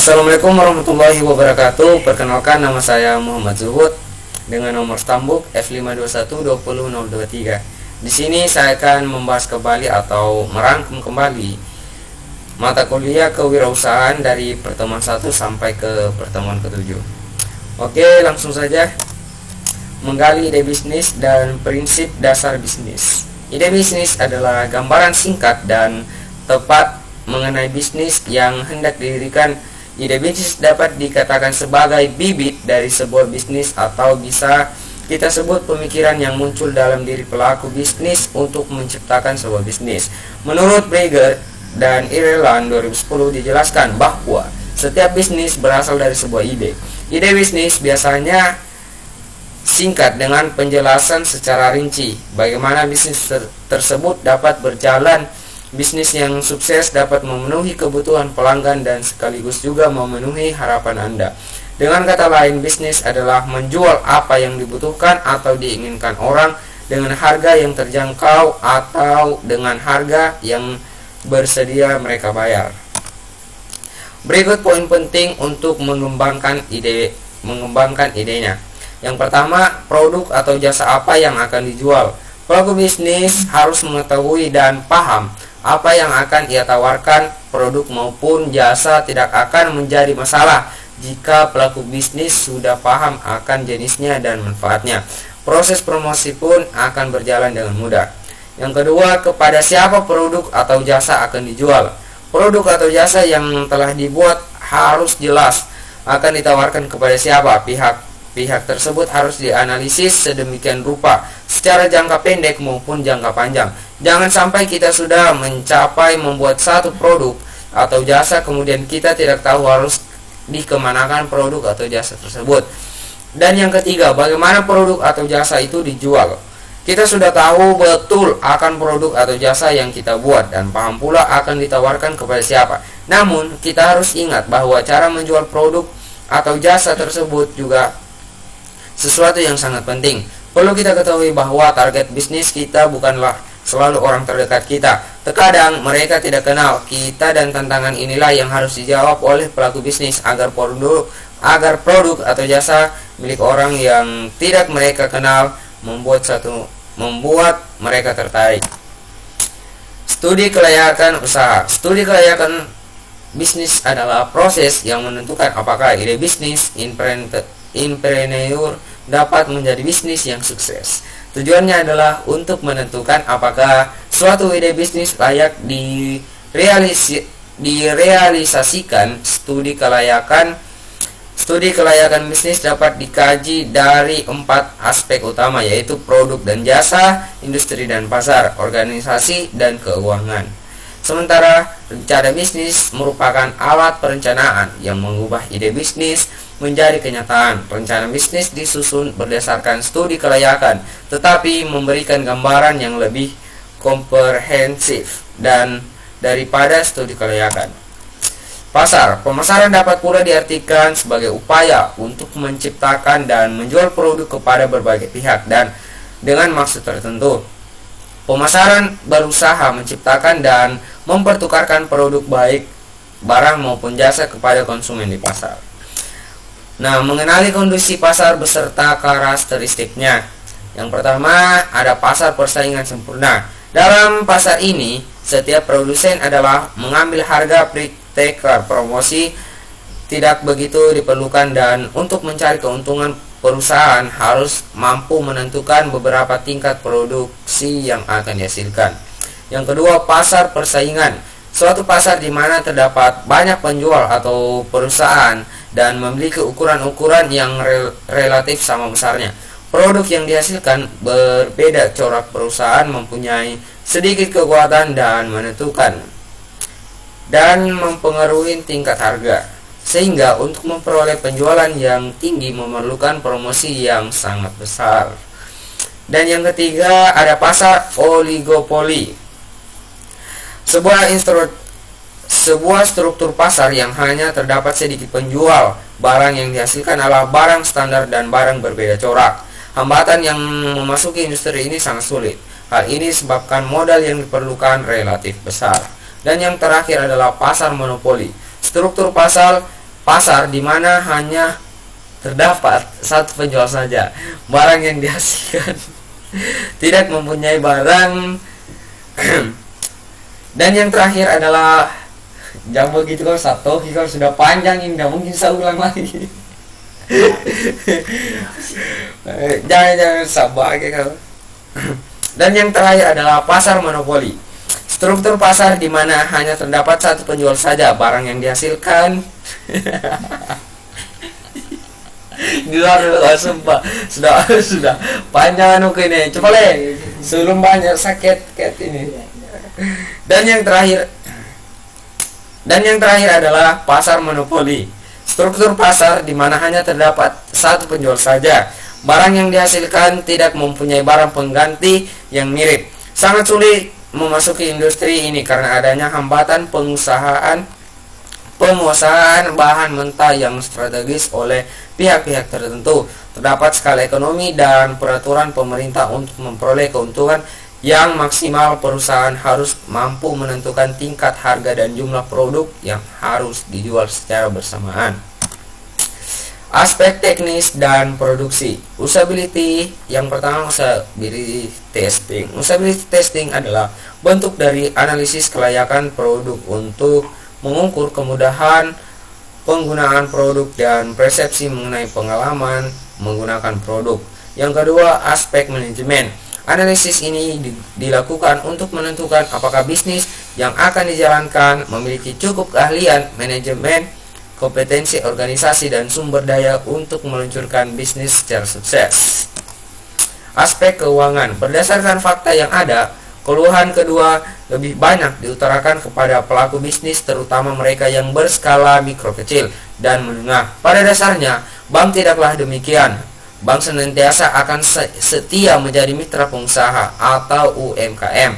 Assalamualaikum warahmatullahi wabarakatuh. Perkenalkan, nama saya Muhammad Zuhud dengan nomor stambuk F521 20023. Di sini saya akan membahas kembali atau merangkum kembali mata kuliah kewirausahaan dari pertemuan 1 sampai ke pertemuan ke-7. Oke, langsung saja. Menggali ide bisnis dan prinsip dasar bisnis. Ide bisnis adalah gambaran singkat dan tepat mengenai bisnis yang hendak didirikan. Ide bisnis dapat dikatakan sebagai bibit dari sebuah bisnis atau bisa kita sebut pemikiran yang muncul dalam diri pelaku bisnis untuk menciptakan sebuah bisnis. Menurut Brager dan Ireland 2010 dijelaskan bahwa setiap bisnis berasal dari sebuah ide. Ide bisnis biasanya singkat dengan penjelasan secara rinci bagaimana bisnis tersebut dapat berjalan. Bisnis yang sukses dapat memenuhi kebutuhan pelanggan dan sekaligus juga memenuhi harapan Anda. Dengan kata lain, bisnis adalah menjual apa yang dibutuhkan atau diinginkan orang dengan harga yang terjangkau atau dengan harga yang bersedia mereka bayar. Berikut poin penting untuk mengembangkan idenya. Yang pertama, produk atau jasa apa yang akan dijual. Pelaku bisnis harus mengetahui dan paham apa yang akan ia tawarkan. Produk maupun jasa tidak akan menjadi masalah jika pelaku bisnis sudah paham akan jenisnya dan manfaatnya. Proses promosi pun akan berjalan dengan mudah. Yang kedua, kepada siapa produk atau jasa akan dijual. Produk atau jasa yang telah dibuat harus jelas akan ditawarkan kepada siapa. Pihak tersebut harus dianalisis sedemikian rupa secara jangka pendek maupun jangka panjang. Jangan sampai kita sudah mencapai membuat satu produk atau jasa kemudian kita tidak tahu harus dikemanakan produk atau jasa tersebut. Dan yang ketiga, bagaimana produk atau jasa itu dijual. Kita sudah tahu betul akan produk atau jasa yang kita buat dan paham pula akan ditawarkan kepada siapa. Namun kita harus ingat bahwa cara menjual produk atau jasa tersebut juga sesuatu yang sangat penting. Perlu kita ketahui bahwa target bisnis kita bukanlah selalu orang terdekat kita. Terkadang mereka tidak kenal kita dan tantangan inilah yang harus dijawab oleh pelaku bisnis agar produk atau jasa milik orang yang tidak mereka kenal membuat mereka tertarik. Studi kelayakan usaha. Studi kelayakan bisnis adalah proses yang menentukan apakah ide bisnis entrepreneur dapat menjadi bisnis yang sukses. Tujuannya adalah untuk menentukan apakah suatu ide bisnis layak direalisasikan. Studi kelayakan bisnis dapat dikaji dari 4 aspek utama, yaitu produk dan jasa, industri dan pasar, organisasi, dan keuangan. Sementara rencana bisnis merupakan alat perencanaan yang mengubah ide bisnis menjadi kenyataan. Rencana bisnis disusun berdasarkan studi kelayakan, tetapi memberikan gambaran yang lebih komprehensif dan daripada studi kelayakan. Pasar. Pemasaran dapat pula diartikan sebagai upaya untuk menciptakan dan menjual produk kepada berbagai pihak dan dengan maksud tertentu. Pemasaran berusaha menciptakan dan mempertukarkan produk baik barang maupun jasa kepada konsumen di pasar. Nah, mengenali kondisi pasar beserta karakteristiknya. Yang pertama, ada pasar persaingan sempurna. Dalam pasar ini, setiap produsen adalah mengambil harga pre-taker. Promosi tidak begitu diperlukan dan untuk mencari keuntungan perusahaan harus mampu menentukan beberapa tingkat produksi yang akan dihasilkan. Yang kedua, pasar persaingan. Suatu pasar di mana terdapat banyak penjual atau perusahaan dan memiliki ukuran-ukuran yang relatif sama besarnya. Produk yang dihasilkan berbeda, corak perusahaan mempunyai sedikit kekuatan dan menentukan dan mempengaruhi tingkat harga. Sehingga untuk memperoleh penjualan yang tinggi memerlukan promosi yang sangat besar. Dan yang ketiga, ada pasar oligopoli. Sebuah struktur pasar yang hanya terdapat sedikit penjual. Barang yang dihasilkan adalah barang standar dan barang berbeda corak. Hambatan yang memasuki industri ini sangat sulit. Hal ini disebabkan modal yang diperlukan relatif besar. Dan yang terakhir adalah pasar monopoli. Struktur pasar pasar di mana hanya terdapat satu penjual saja. Barang yang dihasilkan tidak mempunyai barang. Dan yang terakhir adalah jangan begitu kalau satu kalau sudah panjang ini nggak mungkin saya ulang lagi. jangan sabar kalau. Dan yang terakhir adalah pasar monopoli. Struktur pasar di mana hanya terdapat satu penjual saja barang yang dihasilkan. Sumpah sudah panjang oke ini. Coba sebelum banyak sakit ini. Dan yang terakhir adalah pasar monopoli. Struktur pasar di mana hanya terdapat satu penjual saja. Barang yang dihasilkan tidak mempunyai barang pengganti yang mirip. Sangat sulit memasuki industri ini karena adanya hambatan pengusahaan bahan mentah yang strategis oleh pihak-pihak tertentu. Terdapat skala ekonomi dan peraturan pemerintah untuk memperoleh keuntungan yang maksimal. Perusahaan harus mampu menentukan tingkat harga dan jumlah produk yang harus dijual secara bersamaan. Aspek teknis dan produksi. Usability. Yang pertama, usability testing. Usability testing adalah bentuk dari analisis kelayakan produk untuk mengukur kemudahan penggunaan produk dan persepsi mengenai pengalaman menggunakan produk. Yang kedua, aspek manajemen. Analisis ini dilakukan untuk menentukan apakah bisnis yang akan dijalankan memiliki cukup keahlian, manajemen, kompetensi organisasi, dan sumber daya untuk meluncurkan bisnis secara sukses. Aspek keuangan. Berdasarkan fakta yang ada, keluhan kedua lebih banyak diutarakan kepada pelaku bisnis, terutama mereka yang berskala mikro, kecil, dan menengah. Pada dasarnya, bank tidaklah demikian. Bank senantiasa akan setia menjadi mitra pengusaha atau UMKM.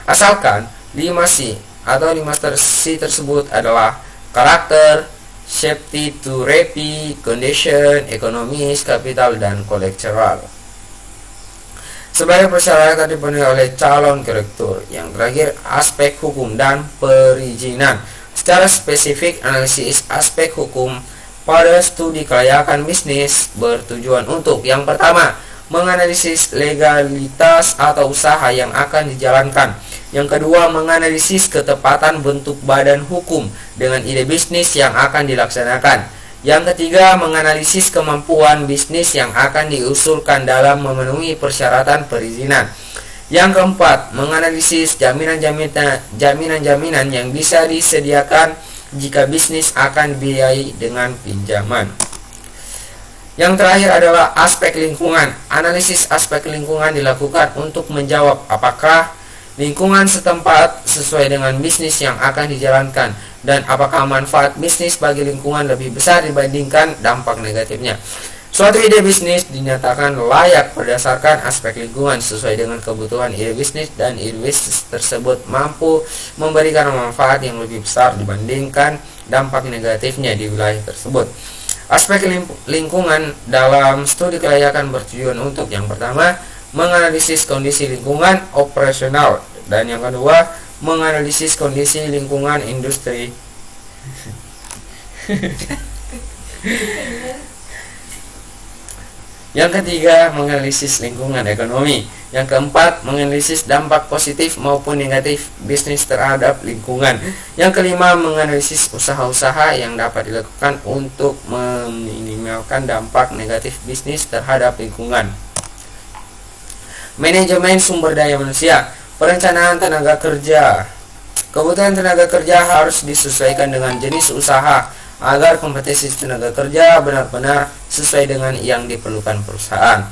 Asalkan 5C atau 5C tersebut adalah karakter, safety to repay, condition, ekonomis, kapital, dan collateral. Sebagai persyaratan dipenuhi oleh calon direktur. Yang terakhir, aspek hukum dan perizinan. Secara spesifik, analisis aspek hukum pada studi kelayakan bisnis bertujuan untuk yang pertama, menganalisis legalitas atau usaha yang akan dijalankan. Yang kedua, menganalisis ketepatan bentuk badan hukum dengan ide bisnis yang akan dilaksanakan. Yang ketiga, menganalisis kemampuan bisnis yang akan diusulkan dalam memenuhi persyaratan perizinan. Yang keempat, menganalisis jaminan-jaminan yang bisa disediakan jika bisnis akan dibiayai dengan pinjaman. Yang terakhir adalah aspek lingkungan. Analisis aspek lingkungan dilakukan untuk menjawab apakah lingkungan setempat sesuai dengan bisnis yang akan dijalankan dan apakah manfaat bisnis bagi lingkungan lebih besar dibandingkan dampak negatifnya. Suatu ide bisnis dinyatakan layak berdasarkan aspek lingkungan sesuai dengan kebutuhan ide bisnis dan ide bisnis tersebut mampu memberikan manfaat yang lebih besar dibandingkan dampak negatifnya di wilayah tersebut. Aspek lingkungan dalam studi kelayakan bertujuan untuk yang pertama, menganalisis kondisi lingkungan operasional, dan yang kedua, menganalisis kondisi lingkungan industri. Yang ketiga, menganalisis lingkungan ekonomi. Yang keempat, menganalisis dampak positif maupun negatif bisnis terhadap lingkungan. Yang kelima, menganalisis usaha-usaha yang dapat dilakukan untuk meminimalkan dampak negatif bisnis terhadap lingkungan. Manajemen sumber daya manusia. Perencanaan tenaga kerja. Kebutuhan tenaga kerja harus disesuaikan dengan jenis usaha agar kompetensi tenaga kerja benar-benar sesuai dengan yang diperlukan perusahaan.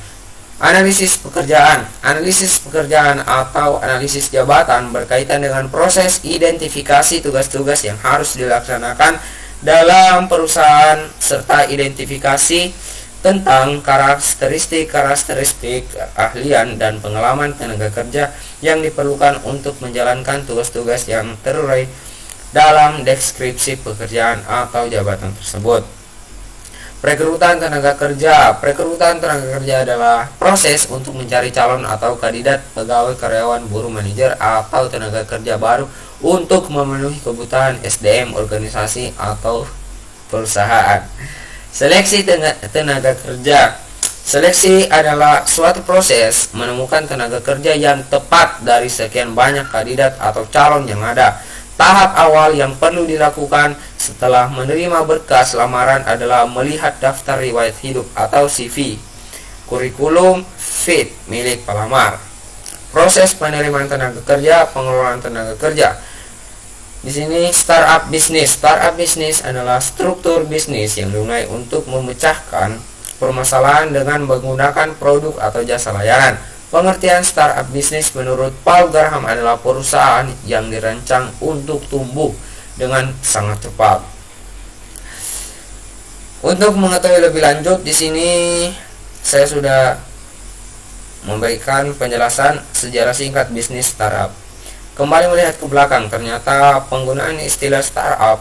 Analisis pekerjaan. Analisis pekerjaan atau analisis jabatan berkaitan dengan proses identifikasi tugas-tugas yang harus dilaksanakan dalam perusahaan serta identifikasi tentang karakteristik keahlian dan pengalaman tenaga kerja yang diperlukan untuk menjalankan tugas-tugas yang terurai dalam deskripsi pekerjaan atau jabatan tersebut. Rekrutan tenaga kerja. Rekrutan tenaga kerja adalah proses untuk mencari calon atau kandidat pegawai, karyawan, buruh, manajer, atau tenaga kerja baru untuk memenuhi kebutuhan SDM organisasi atau perusahaan. Seleksi tenaga kerja. Seleksi adalah suatu proses menemukan tenaga kerja yang tepat dari sekian banyak kandidat atau calon yang ada. Tahap awal yang perlu dilakukan setelah menerima berkas lamaran adalah melihat daftar riwayat hidup atau CV, kurikulum fit milik pelamar. Proses penerimaan tenaga kerja, pengelolaan tenaga kerja. Di sini startup bisnis. Startup bisnis adalah struktur bisnis yang dimulai untuk memecahkan permasalahan dengan menggunakan produk atau jasa layanan. Pengertian startup bisnis menurut Paul Graham adalah perusahaan yang dirancang untuk tumbuh dengan sangat cepat. Untuk mengetahui lebih lanjut, di sini saya sudah memberikan penjelasan sejarah singkat bisnis startup. Kembali melihat ke belakang, ternyata penggunaan istilah startup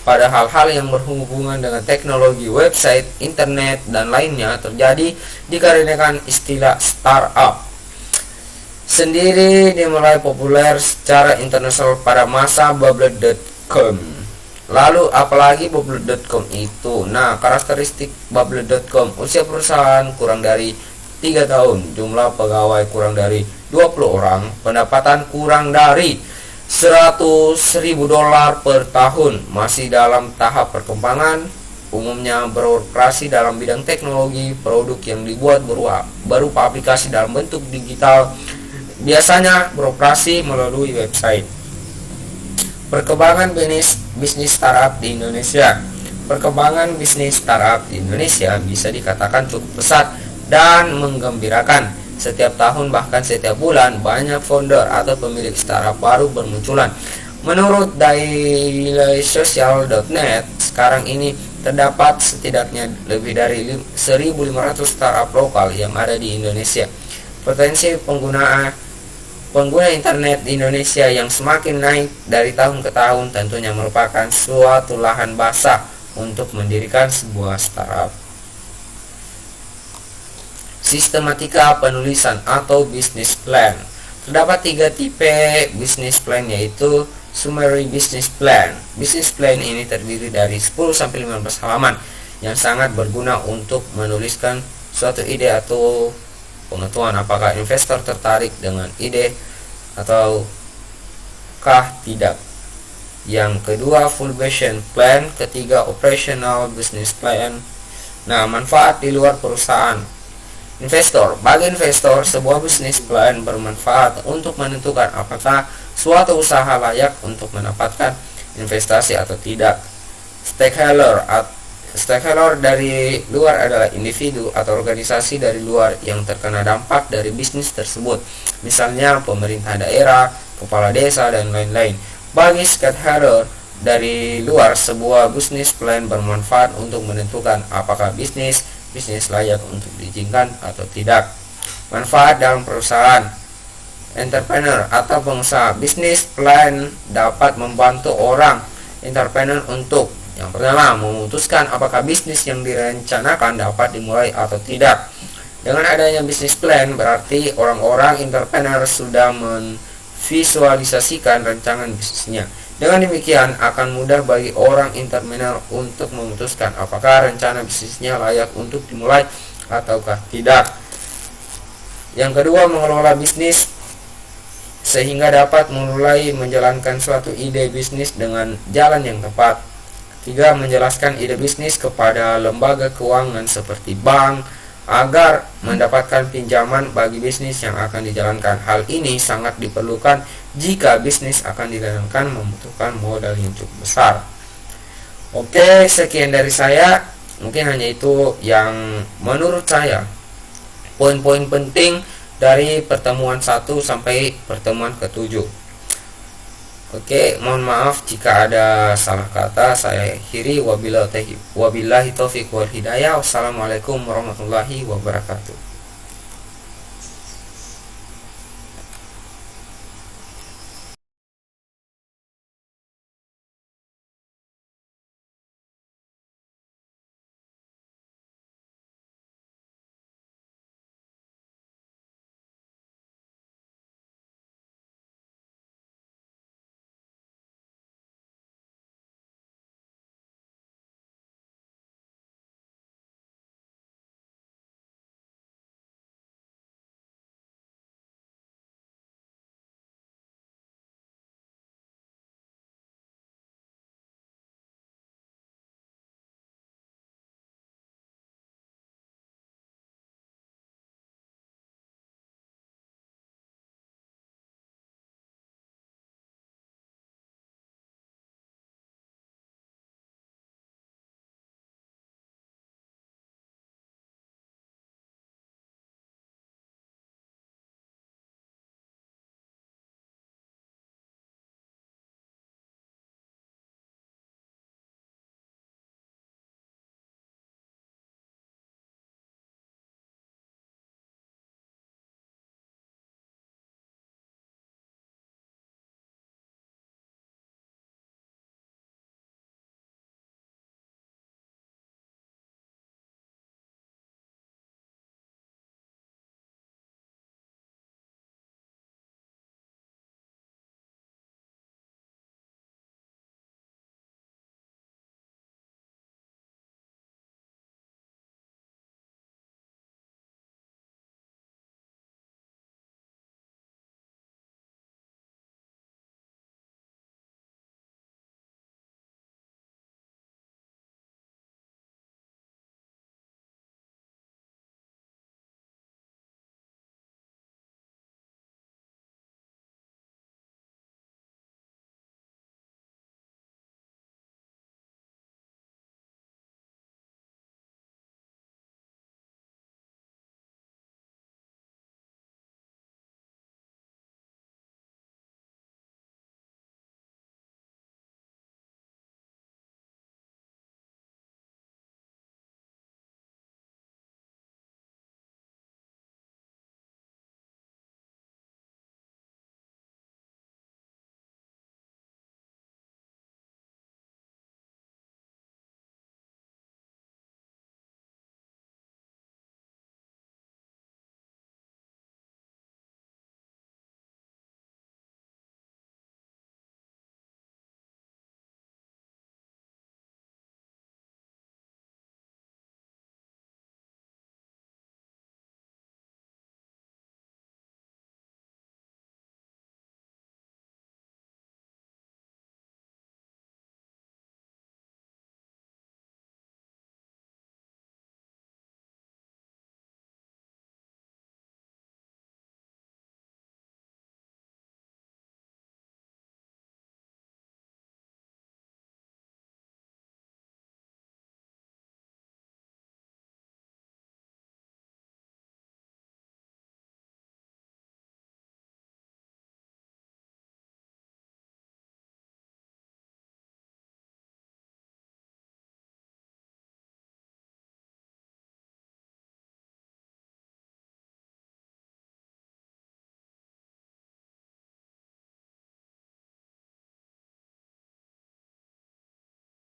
pada hal-hal yang berhubungan dengan teknologi, website, internet, dan lainnya terjadi dikarenakan istilah startup sendiri dimulai populer secara internasional pada masa bubble.com. Lalu apalagi bubble.com itu? Nah, karakteristik bubble.com: usia perusahaan kurang dari 3 tahun, jumlah pegawai kurang dari 20 orang, pendapatan kurang dari $100.000 per tahun, masih dalam tahap perkembangan, umumnya beroperasi dalam bidang teknologi, produk yang dibuat berupa aplikasi dalam bentuk digital, biasanya beroperasi melalui website. Perkembangan bisnis startup di Indonesia. Perkembangan bisnis startup di Indonesia bisa dikatakan cukup pesat dan menggembirakan. Setiap tahun bahkan setiap bulan banyak founder atau pemilik startup baru bermunculan. Menurut dailysocial.net, sekarang ini terdapat setidaknya lebih dari 1.500 startup lokal yang ada di Indonesia. Potensi pengguna internet di Indonesia yang semakin naik dari tahun ke tahun tentunya merupakan suatu lahan basah untuk mendirikan sebuah startup. Sistematika penulisan atau business plan. Terdapat 3 tipe business plan, yaitu summary business plan. Business plan ini terdiri dari 10-15 halaman yang sangat berguna untuk menuliskan suatu ide atau pengetahuan apakah investor tertarik dengan ide ataukah tidak. Yang kedua, full business plan. Ketiga, operational business plan. Nah, manfaat di luar perusahaan. Investor. Bagi investor, sebuah bisnis plan bermanfaat untuk menentukan apakah suatu usaha layak untuk mendapatkan investasi atau tidak. Stakeholder dari luar adalah individu atau organisasi dari luar yang terkena dampak dari bisnis tersebut, misalnya pemerintah daerah, kepala desa, dan lain-lain. Bagi stakeholder dari luar, sebuah bisnis plan bermanfaat untuk menentukan apakah bisnis layak untuk diizinkan atau tidak. Manfaat dalam perusahaan. Entrepreneur atau pengusaha. Bisnis plan dapat membantu orang entrepreneur untuk yang pertama, memutuskan apakah bisnis yang direncanakan dapat dimulai atau tidak. Dengan adanya bisnis plan, berarti orang-orang entrepreneur sudah memvisualisasikan rancangan bisnisnya. Dengan demikian, akan mudah bagi orang entrepreneur untuk memutuskan apakah rencana bisnisnya layak untuk dimulai ataukah tidak. Yang kedua, mengelola bisnis sehingga dapat mulai menjalankan suatu ide bisnis dengan jalan yang tepat. 3. Menjelaskan ide bisnis kepada lembaga keuangan seperti bank agar mendapatkan pinjaman bagi bisnis yang akan dijalankan. Hal ini sangat diperlukan jika bisnis akan dijalankan membutuhkan modal yang cukup besar. Oke, sekian dari saya. Mungkin hanya itu yang menurut saya poin-poin penting dari pertemuan 1 sampai pertemuan ke-7. Oke, mohon maaf jika ada salah kata. Saya akhiri, wabillahi taufiq wal hidayah. Wassalamualaikum warahmatullahi wabarakatuh.